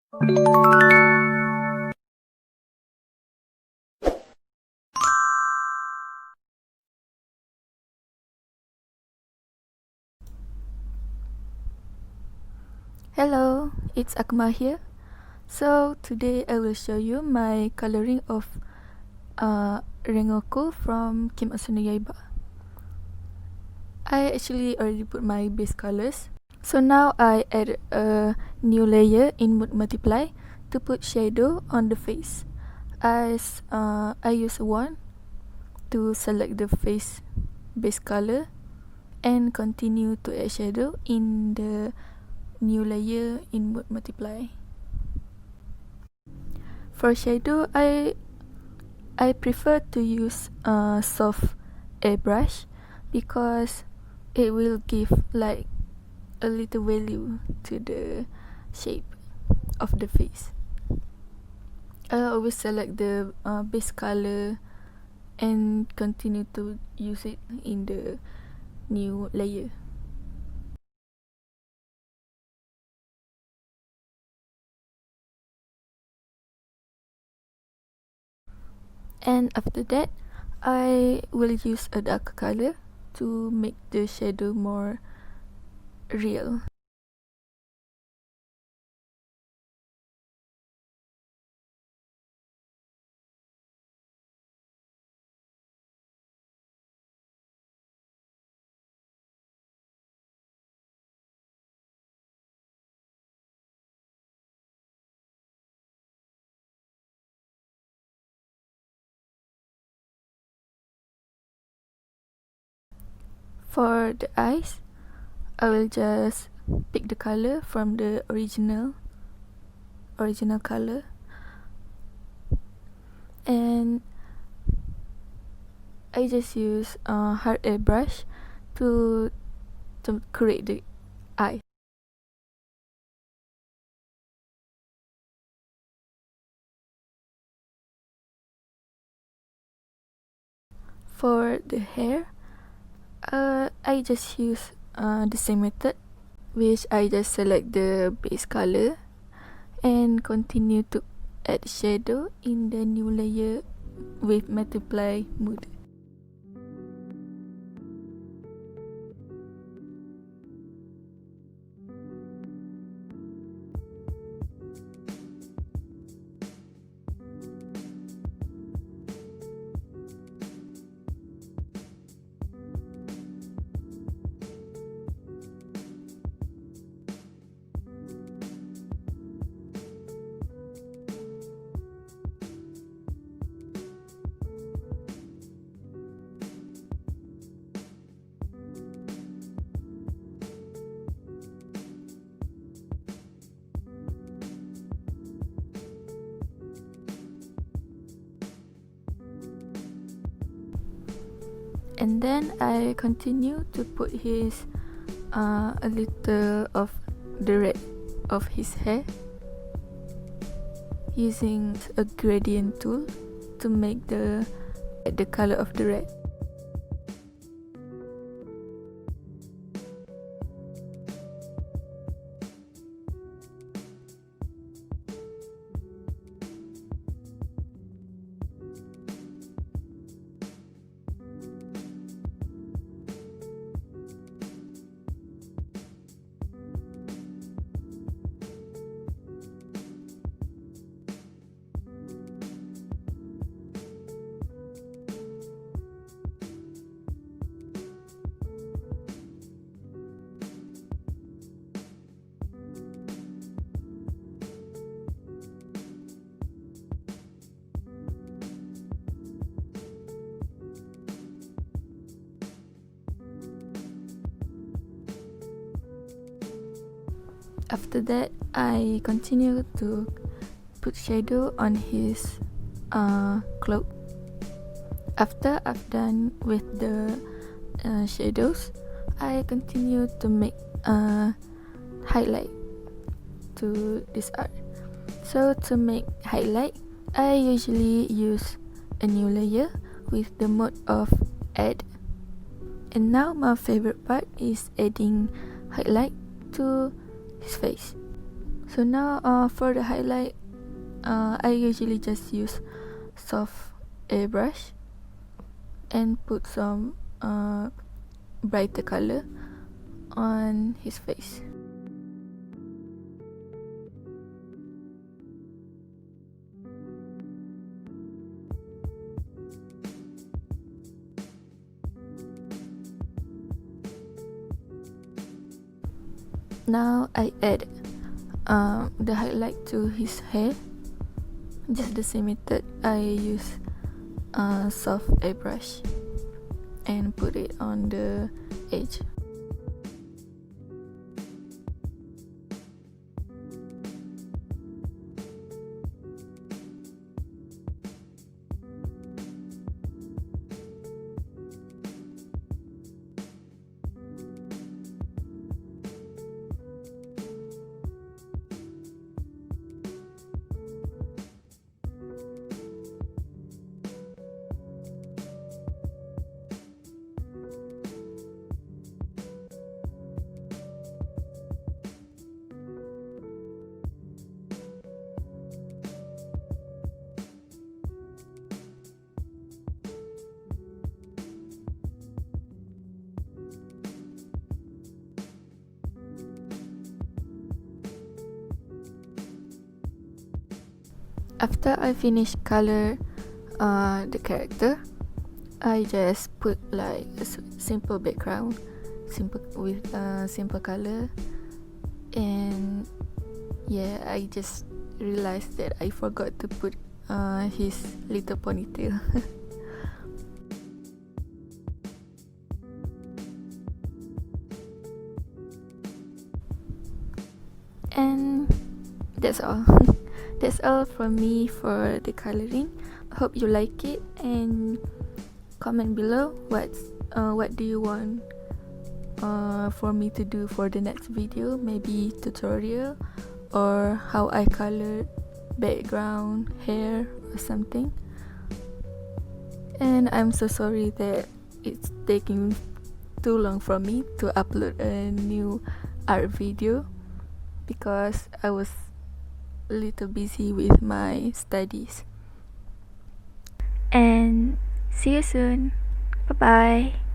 Hello, it's Akma here. So today I will show you my coloring of Rengoku from Kimetsu No Yaiba. I actually already put my base colors. So now I add a new layer in Mood Multiply to put shadow on the face. As I use a wand to select the face base color and continue to add shadow in the new layer in Mood Multiply. For shadow, I prefer to use a soft airbrush because it will give like a little value to the shape of the face. I always select the base color and continue to use it in the new layer. And after that, I will use a dark color to make the shadow more real. For the eyes, I will just pick the color from the original color, and I just use a hard airbrush to create the eye. For the hair, I just use the same method, which I just select the base color and continue to add shadow in the new layer with multiply mode. And then I continue to put his a little of the red of his hair using a gradient tool to make the color of the red. After that, I continue to put shadow on his cloak. After I've done with the shadows, I continue to make highlight to this art. So to make highlight, I usually use a new layer with the mode of add. And now my favorite part is adding highlight to his face. So now for the highlight, I usually just use soft airbrush and put some brighter color on his face. Now I add the highlight to his hair. Just the same method. I use soft airbrush and put it on the edge. After I finish color the character, I just put like a simple background, with simple color, and yeah, I just realized that I forgot to put his little ponytail. And that's all. That's all from me for the coloring. Hope you like it, and comment below what do you want for me to do for the next video. Maybe tutorial, or how I color background, hair, or something. And I'm so sorry that it's taking too long for me to upload a new art video, because I was a little busy with my studies. And see you soon. Bye bye.